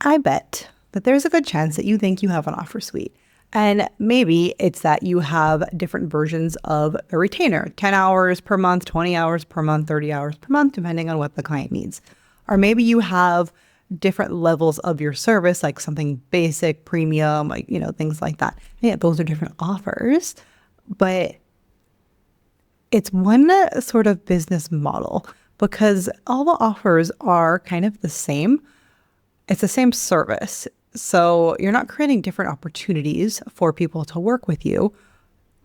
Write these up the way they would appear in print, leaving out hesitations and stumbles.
I bet that there's a good chance that you think you have an offer suite. And maybe it's that you have different versions of a retainer, 10 hours per month, 20 hours per month, 30 hours per month, depending on what the client needs. Or maybe you have different levels of your service, like something basic, premium, like, things like that. Yeah, those are different offers, but it's one sort of business model because all the offers are kind of the same. It's the same service. So you're not creating different opportunities for people to work with you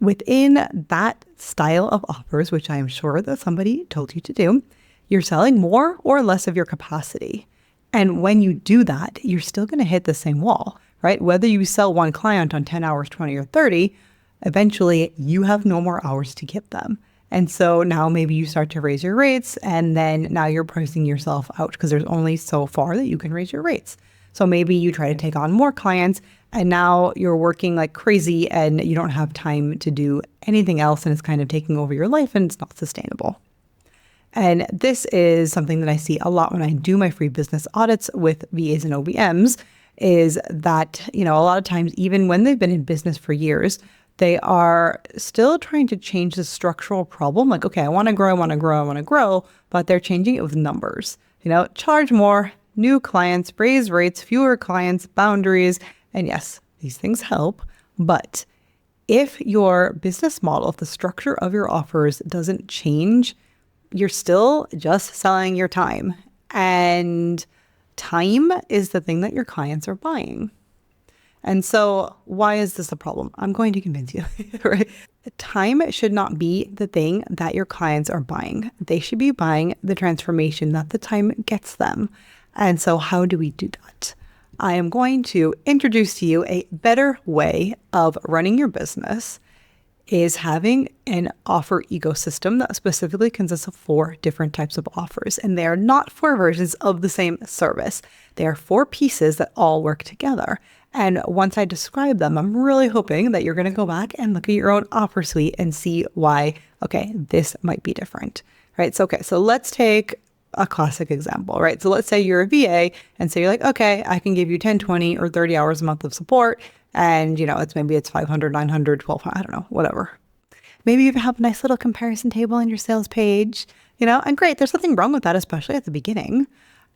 within that style of offers, which I am sure that somebody told you to do. You're selling more or less of your capacity. And when you do that, you're still going to hit the same wall, right? Whether you sell one client on 10 hours, 20 or 30, eventually you have no more hours to give them. And so now maybe you start to raise your rates, and then now you're pricing yourself out because there's only so far that you can raise your rates. So maybe you try to take on more clients and now you're working like crazy and you don't have time to do anything else, and it's kind of taking over your life and it's not sustainable. And this is something that I see a lot when I do my free business audits with VAs and OBMs, is that, a lot of times, even when they've been in business for years, they are still trying to change the structural problem. Like, okay, I want to grow, but they're changing it with numbers. Charge more, new clients, raise rates, fewer clients, boundaries. And yes, these things help. But if your business model, if the structure of your offers doesn't change, you're still just selling your time. And time is the thing that your clients are buying. And so why is this a problem? I'm going to convince you, right? Time should not be the thing that your clients are buying. They should be buying the transformation that the time gets them. And so how do we do that? I am going to introduce to you a better way of running your business is having an offer ecosystem that specifically consists of 4 different types of offers. And they are not 4 versions of the same service. They are 4 pieces that all work together. And once I describe them, I'm really hoping that you're going to go back and look at your own offer suite and see why, okay, this might be different, right? So let's take a classic example, right? So let's say you're a VA and say you're like, okay, I can give you 10, 20 or 30 hours a month of support. And, it's 500, 900, 1200, I don't know, whatever. Maybe you have a nice little comparison table in your sales page, and great. There's nothing wrong with that, especially at the beginning.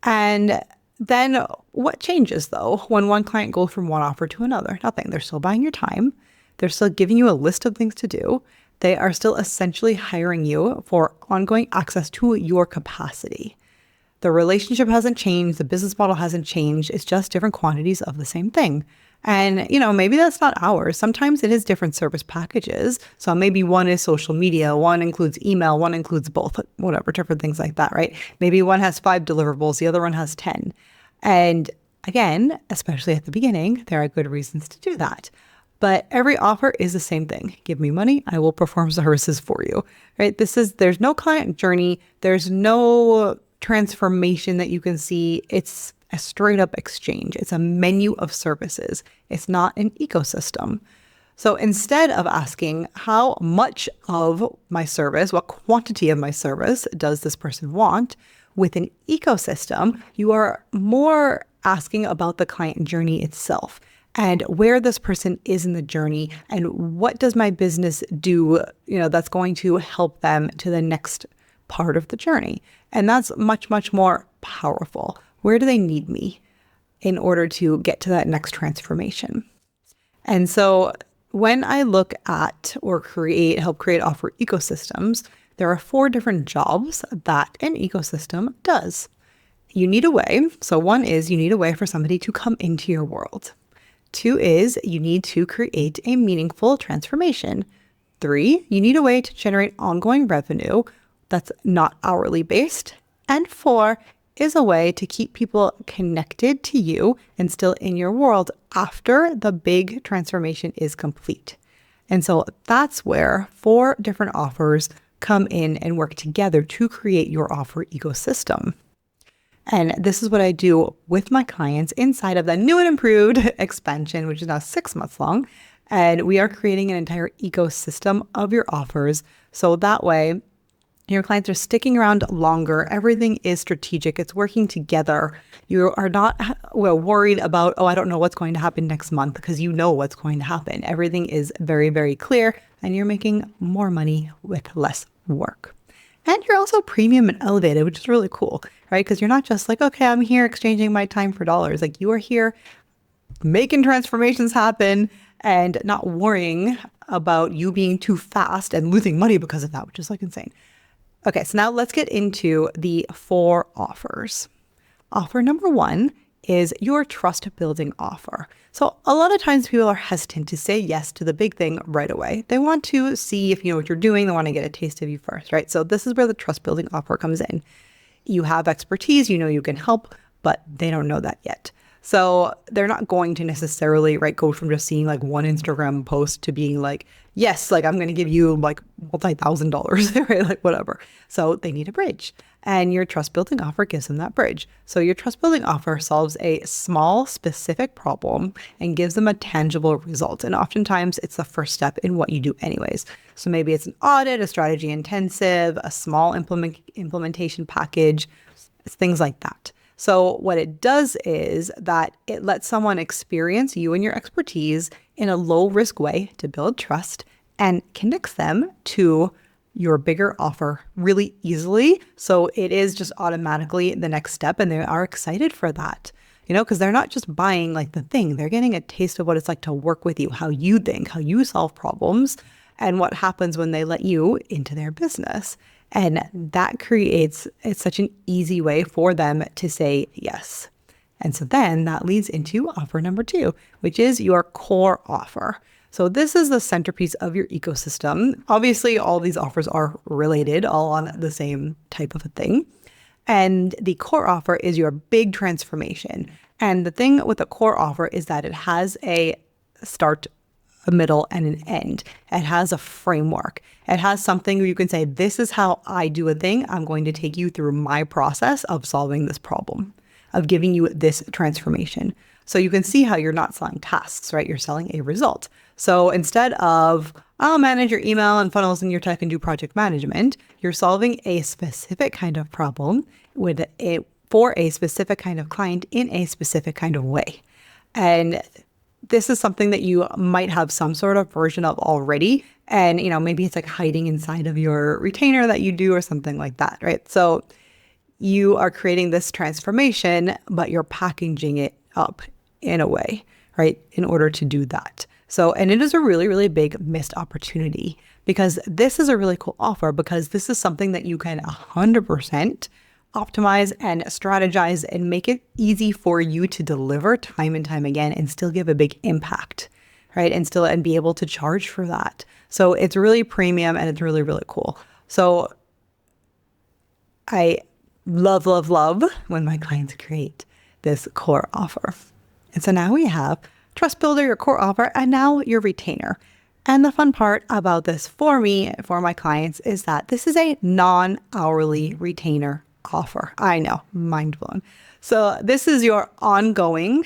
And then what changes though when one client goes from one offer to another? Nothing. They're still buying your time. They're still giving you a list of things to do. They are still essentially hiring you for ongoing access to your capacity. The relationship hasn't changed. The business model hasn't changed. It's just different quantities of the same thing. And, maybe that's not ours. Sometimes it is different service packages. So maybe one is social media, one includes email, one includes both, whatever, different things like that, right? Maybe one has 5 deliverables, the other one has 10. And again, especially at the beginning, there are good reasons to do that. But every offer is the same thing. Give me money, I will perform services for you, right? There's no client journey. There's no transformation that you can see. It's a straight up exchange. It's a menu of services. It's not an ecosystem. So instead of asking how much of my service, what quantity of my service does this person want, with an ecosystem, you are more asking about the client journey itself and where this person is in the journey and what does my business do, that's going to help them to the next part of the journey. And that's much, much more powerful. Where do they need me in order to get to that next transformation? And so when I look at or help create offer ecosystems, there are 4 different jobs that an ecosystem does. You need a way. So 1 is you need a way for somebody to come into your world. 2 is you need to create a meaningful transformation. 3, you need a way to generate ongoing revenue that's not hourly based. And 4 is a way to keep people connected to you and still in your world after the big transformation is complete. And so that's where 4 different offers come in and work together to create your offer ecosystem. And this is what I do with my clients inside of the new and improved expansion, which is now 6 months long. And we are creating an entire ecosystem of your offers. So that way Your clients are sticking around longer. Everything is strategic. It's working together. You are not worried about, oh, I don't know what's going to happen next month, because you know what's going to happen. Everything is very, very clear, and you're making more money with less work. And you're also premium and elevated, which is really cool, right? Because you're not just like, okay, I'm here exchanging my time for dollars. Like, you are here making transformations happen and not worrying about you being too fast and losing money because of that, which is like insane. Okay, so now let's get into the 4 offers. Offer number 1 is your trust building offer. So a lot of times people are hesitant to say yes to the big thing right away. They want to see if you know what you're doing. They want to get a taste of you first, right? So this is where the trust building offer comes in. You have expertise, you know you can help, but they don't know that yet. So they're not going to necessarily, right, go from just seeing like one Instagram post to being like, yes, like I'm going to give you like multi-$1,000, right? Like whatever. So they need a bridge, and your trust building offer gives them that bridge. So your trust building offer solves a small specific problem and gives them a tangible result. And oftentimes it's the first step in what you do anyways. So maybe it's an audit, a strategy intensive, a small implementation package, things like that. So what it does is that it lets someone experience you and your expertise in a low risk way to build trust, and connects them to your bigger offer really easily. So it is just automatically the next step, and they are excited for that, you know, because they're not just buying like the thing, they're getting a taste of what it's like to work with you, how you think, how you solve problems, and what happens when they let you into their business. And that creates, it's such an easy way for them to say yes. And so then that leads into offer number 2, which is your core offer. So this is the centerpiece of your ecosystem. Obviously, all these offers are related, all on the same type of a thing. And the core offer is your big transformation. And the thing with the core offer is that it has a start, a middle, and an end. It has a framework. It has something where you can say, this is how I do a thing. I'm going to take you through my process of solving this problem, of giving you this transformation. So you can see how you're not selling tasks, right? You're selling a result. So instead of, I'll manage your email and funnels in your tech and do project management, you're solving a specific kind of problem for a specific kind of client in a specific kind of way. And this is something that you might have some sort of version of already. And, you know, maybe it's like hiding inside of your retainer that you do or something like that, right? So you are creating this transformation, but you're packaging it up in a way, right, in order to do that. So, and it is a really, really big missed opportunity, because this is a really cool offer, because this is something that you can 100% optimize and strategize and make it easy for you to deliver time and time again and still give a big impact, right? And be able to charge for that. So it's really premium, and it's really, really cool. So I love, love, love when my clients create this core offer. And so now we have Trust Builder, your core offer, and now your retainer. And the fun part about this for me, for my clients, is that this is a non-hourly retainer offer. I know, mind blown. So this is your ongoing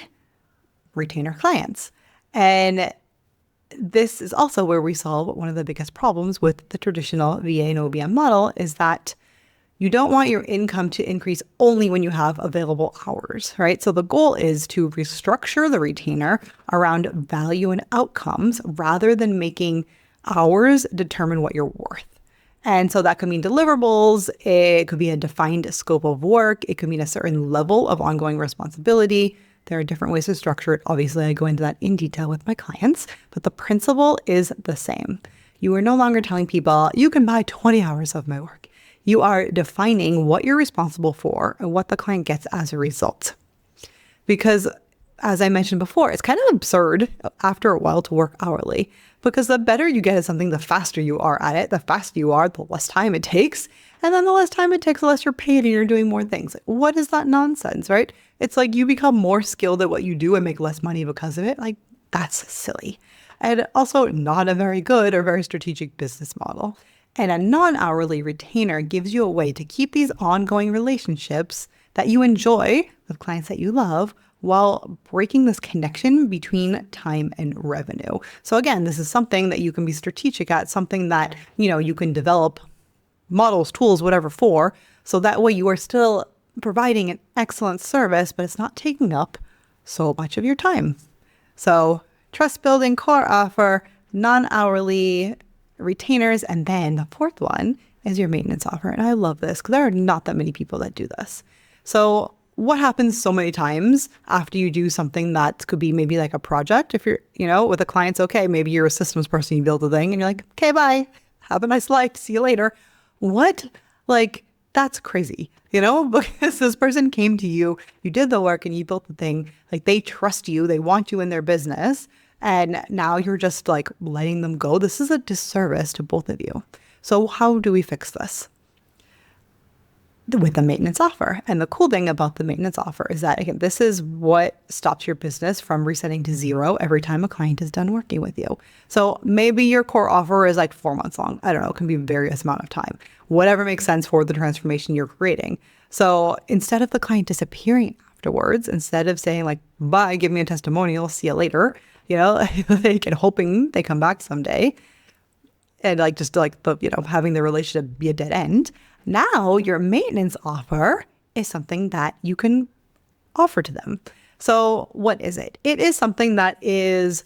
retainer clients. And this is also where we solve one of the biggest problems with the traditional VA and OBM model, is that you don't want your income to increase only when you have available hours, right? So the goal is to restructure the retainer around value and outcomes rather than making hours determine what you're worth. And so that could mean deliverables, it could be a defined scope of work, it could mean a certain level of ongoing responsibility. There are different ways to structure it. Obviously, I go into that in detail with my clients, but the principle is the same. You are no longer telling people, you can buy 20 hours of my work. You are defining what you're responsible for and what the client gets as a result. Because as I mentioned before, it's kind of absurd after a while to work hourly, because the better you get at something, the faster you are at it. The faster you are, the less time it takes. And then the less time it takes, the less you're paid and you're doing more things. What is that nonsense, right? It's like you become more skilled at what you do and make less money because of it. Like, that's silly. And also not a very good or very strategic business model. And a non-hourly retainer gives you a way to keep these ongoing relationships that you enjoy with clients that you love, while breaking this connection between time and revenue. So again, this is something that you can be strategic at, something that, you know, you can develop models, tools, whatever for. So that way you are still providing an excellent service, but it's not taking up so much of your time. So trust building, core offer, non-hourly retainers. And then the fourth one is your maintenance offer. And I love this because there are not that many people that do this. So what happens so many times after you do something that could be maybe like a project, if you're, with a client's okay, maybe you're a systems person, you build a thing and you're like, okay, bye. Have a nice life. See you later. What? Like, that's crazy, because this person came to you, you did the work and you built the thing. Like, they trust you. They want you in their business. And now you're just like letting them go. This is a disservice to both of you. So how do we fix this? With the maintenance offer. And the cool thing about the maintenance offer is that, again, this is what stops your business from resetting to zero every time a client is done working with you. So maybe your core offer is like 4 months long. I don't know. It can be a various amount of time, whatever makes sense for the transformation you're creating. So instead of the client disappearing afterwards, instead of saying like, bye, give me a testimonial, see you later, they get hoping they come back someday, and like just like the having the relationship be a dead end. Now your maintenance offer is something that you can offer to them. So what is it? It is something that is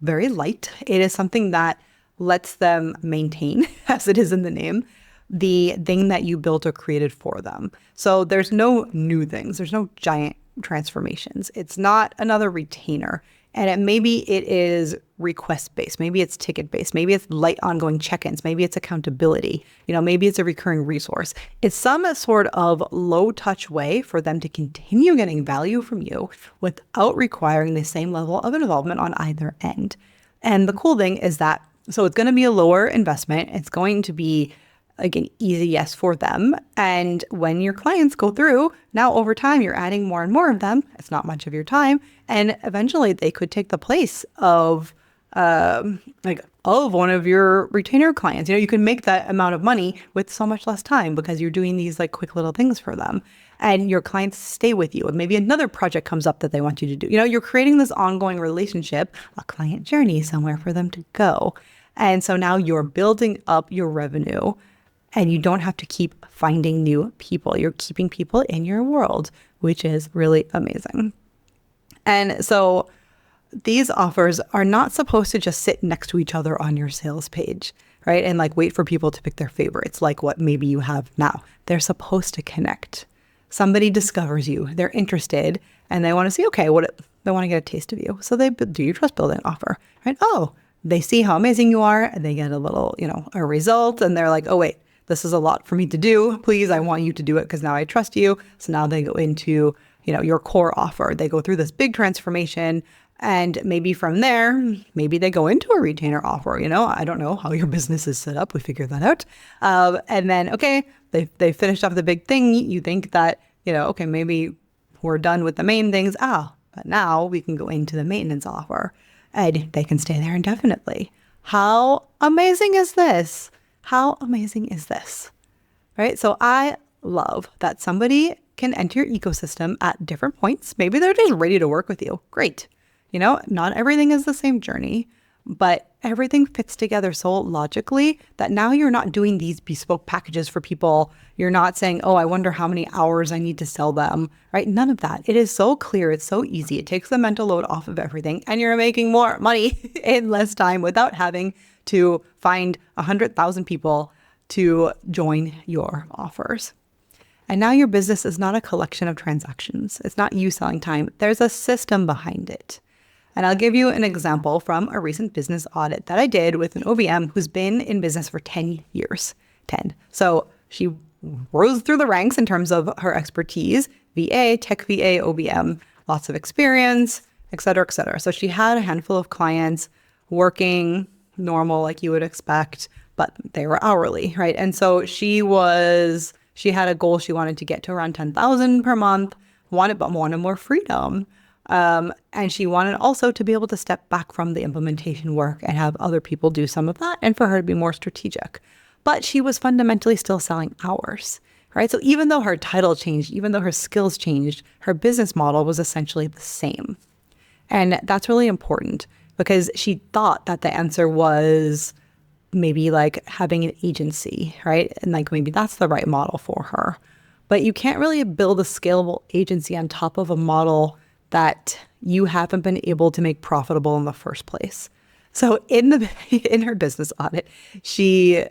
very light. It is something that lets them maintain, as it is in the name, the thing that you built or created for them. So there's no new things. There's no giant transformations. It's not another retainer. And maybe it is request-based. Maybe it's ticket-based. Maybe it's light ongoing check-ins. Maybe it's accountability. Maybe it's a recurring resource. It's some sort of low-touch way for them to continue getting value from you without requiring the same level of involvement on either end. And the cool thing is that, so it's going to be a lower investment. It's going to be like an easy yes for them. And when your clients go through, now over time, you're adding more and more of them. It's not much of your time. And eventually they could take the place of one of your retainer clients. You can make that amount of money with so much less time because you're doing these like quick little things for them. And your clients stay with you. And maybe another project comes up that they want you to do. You're creating this ongoing relationship, a client journey, somewhere for them to go. And so now you're building up your revenue. And you don't have to keep finding new people. You're keeping people in your world, which is really amazing. And so these offers are not supposed to just sit next to each other on your sales page, right? And like wait for people to pick their favorites, like what maybe you have now. They're supposed to connect. Somebody discovers you, they're interested, and they want to see, okay, they want to get a taste of you. So they do your trust building offer, right? Oh, they see how amazing you are, and they get a little, a result, and they're like, oh, wait, this is a lot for me to do. Please, I want you to do it because now I trust you. So now they go into, your core offer. They go through this big transformation. And maybe from there, maybe they go into a retainer offer. I don't know how your business is set up. We figured that out. And then, okay, they finished off the big thing. You think that, okay, maybe we're done with the main things. But now we can go into the maintenance offer and they can stay there indefinitely. How amazing is this? How amazing is this, right? So I love that somebody can enter your ecosystem at different points. Maybe they're just ready to work with you. Great. Not everything is the same journey, but everything fits together so logically that now you're not doing these bespoke packages for people. You're not saying, oh, I wonder how many hours I need to sell them, right? None of that. It is so clear. It's so easy. It takes the mental load off of everything and you're making more money in less time without having to find 100,000 people to join your offers. And now your business is not a collection of transactions. It's not you selling time. There's a system behind it. And I'll give you an example from a recent business audit that I did with an OBM who's been in business for 10 years. 10. So she rose through the ranks in terms of her expertise, VA, tech VA, OBM, lots of experience, et cetera, et cetera. So she had a handful of clients working normal like you would expect, but they were hourly, right? And so she had a goal. She wanted to get to around 10,000 per month, wanted more freedom. And she wanted also to be able to step back from the implementation work and have other people do some of that and for her to be more strategic. But she was fundamentally still selling hours, right? So even though her title changed, even though her skills changed, her business model was essentially the same. And that's really important because she thought that the answer was maybe like having an agency, right? And like maybe that's the right model for her. But you can't really build a scalable agency on top of a model that you haven't been able to make profitable in the first place. So in her business audit, she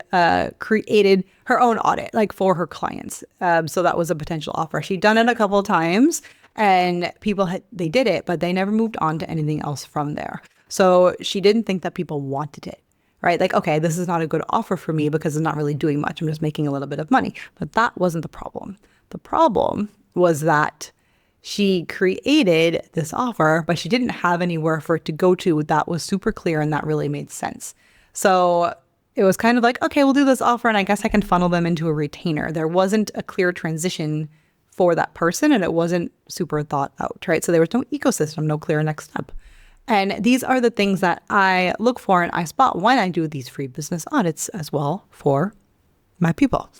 created her own audit, like for her clients. So that was a potential offer. She'd done it a couple of times, and they did it, but they never moved on to anything else from there. So she didn't think that people wanted it, right? Like, okay, this is not a good offer for me because it's not really doing much. I'm just making a little bit of money. But that wasn't the problem. The problem was that she created this offer, but she didn't have anywhere for it to go to that was super clear and that really made sense. So it was kind of like, okay, we'll do this offer and I guess I can funnel them into a retainer. There wasn't a clear transition for that person and it wasn't super thought out, right? So there was no ecosystem, no clear next step. And these are the things that I look for and I spot when I do these free business audits as well for my people.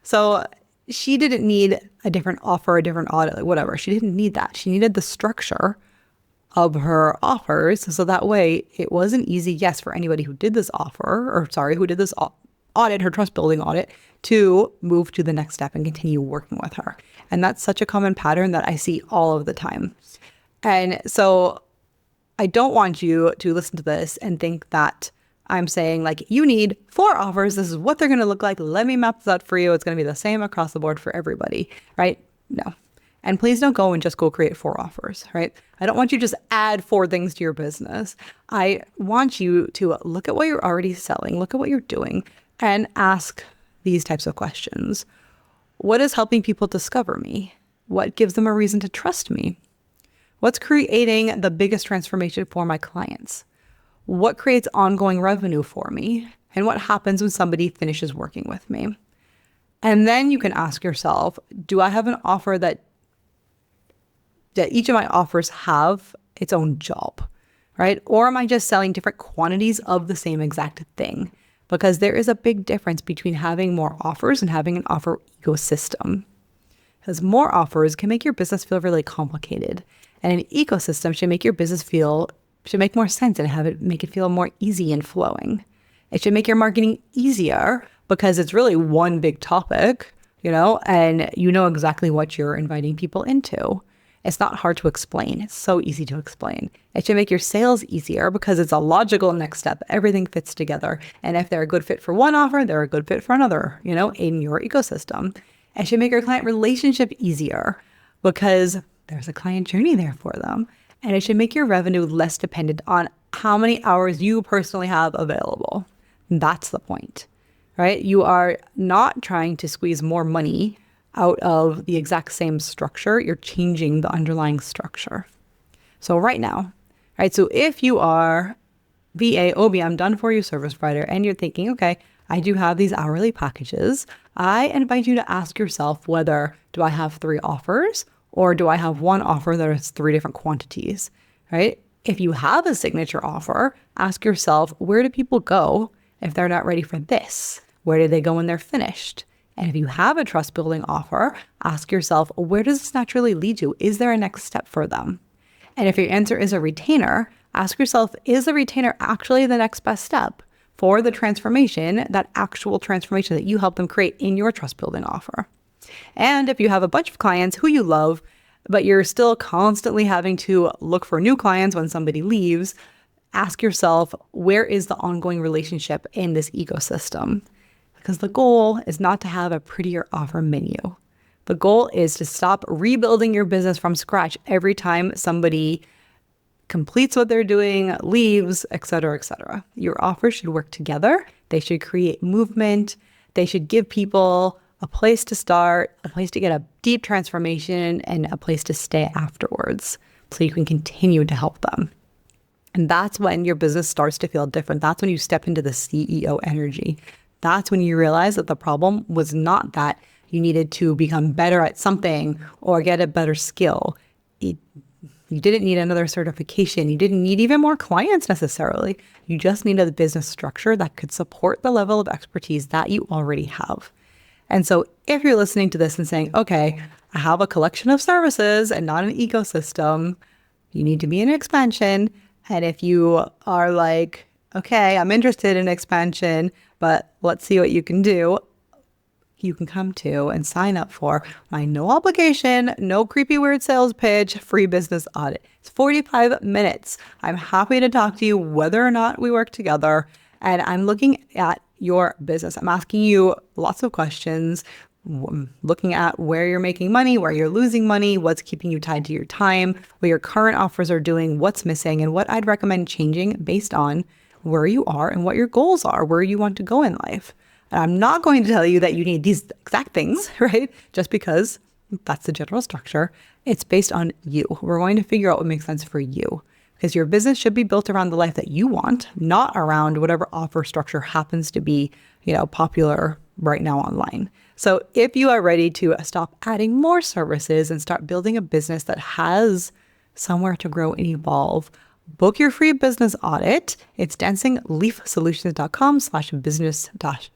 So she didn't need a different offer, a different audit, like whatever. She didn't need that. She needed the structure of her offers. So that way it was an easy yes for anybody who did this who did this audit, her trust building audit, to move to the next step and continue working with her. And that's such a common pattern that I see all of the time. And so I don't want you to listen to this and think that I'm saying like, you need 4 offers. This is what they're going to look like. Let me map this out for you. It's going to be the same across the board for everybody, right? No. And please don't go and just go create 4 offers, right? I don't want you to just add 4 things to your business. I want you to look at what you're already selling, look at what you're doing, and ask these types of questions. What is helping people discover me? What gives them a reason to trust me? What's creating the biggest transformation for my clients? What creates ongoing revenue for me? And what happens when somebody finishes working with me? And then you can ask yourself, do I have an offer that each of my offers have its own job, right? Or am I just selling different quantities of the same exact thing? Because there is a big difference between having more offers and having an offer ecosystem. Because more offers can make your business feel really complicated. And an ecosystem should make your business should make more sense and make it feel more easy and flowing. It should make your marketing easier because it's really one big topic, and you know exactly what you're inviting people into. It's not hard to explain. It's so easy to explain. It should make your sales easier because it's a logical next step. Everything fits together. And if they're a good fit for one offer, they're a good fit for another, in your ecosystem. It should make your client relationship easier because there's a client journey there for them. And it should make your revenue less dependent on how many hours you personally have available. That's the point, right? You are not trying to squeeze more money out of the exact same structure. You're changing the underlying structure. So right now, right? So if you are VA, OBM, done for you service provider, and you're thinking, okay, I do have these hourly packages, I invite you to ask yourself whether do I have 3 offers or do I have one offer that is 3 different quantities, right? If you have a signature offer, ask yourself, where do people go if they're not ready for this? Where do they go when they're finished? And if you have a trust building offer, ask yourself, where does this naturally lead to? Is there a next step for them? And if your answer is a retainer, ask yourself, is the retainer actually the next best step for the transformation, that actual transformation that you help them create in your trust building offer? And if you have a bunch of clients who you love, but you're still constantly having to look for new clients when somebody leaves, ask yourself, where is the ongoing relationship in this ecosystem? Because the goal is not to have a prettier offer menu. The goal is to stop rebuilding your business from scratch every time somebody completes what they're doing, leaves, et cetera, et cetera. Your offers should work together. They should create movement. They should give people a place to start, a place to get a deep transformation, and a place to stay afterwards so you can continue to help them. And that's when your business starts to feel different. That's when you step into the CEO energy. That's when you realize that the problem was not that you needed to become better at something or get a better skill. You didn't need another certification. You didn't need even more clients necessarily. You just needed a business structure that could support the level of expertise that you already have. And so if you're listening to this and saying, okay, I have a collection of services and not an ecosystem, you need to be in expansion. And if you are like, okay, I'm interested in expansion, but let's see what you can do. You can come to and sign up for my no obligation, no creepy weird sales pitch, free business audit. It's 45 minutes. I'm happy to talk to you whether or not we work together. And I'm looking at your business. I'm asking you lots of questions, looking at where you're making money, where you're losing money, what's keeping you tied to your time, what your current offers are doing, what's missing, and what I'd recommend changing based on where you are and what your goals are, where you want to go in life. And I'm not going to tell you that you need these exact things, right? Just because that's the general structure. It's based on you. We're going to figure out what makes sense for you, because your business should be built around the life that you want, not around whatever offer structure happens to be, popular right now online. So if you are ready to stop adding more services and start building a business that has somewhere to grow and evolve, book your free business audit. It's dancingleafsolutions.com/business-audit.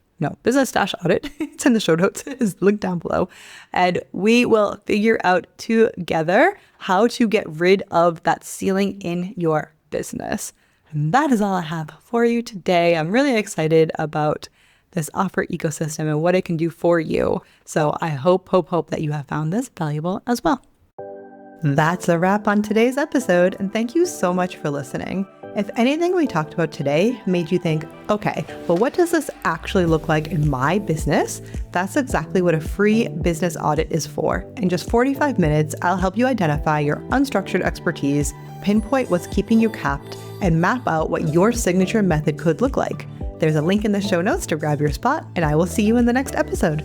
It's in the show notes. It's linked down below. And we will figure out together how to get rid of that ceiling in your business. And that is all I have for you today. I'm really excited about this offer ecosystem and what it can do for you. So I hope that you have found this valuable as well. That's a wrap on today's episode, and thank you so much for listening. If anything we talked about today made you think, okay, well, what does this actually look like in my business? That's exactly what a free business audit is for. In just 45 minutes, I'll help you identify your unstructured expertise, pinpoint what's keeping you capped, and map out what your signature method could look like. There's a link in the show notes to grab your spot, and I will see you in the next episode.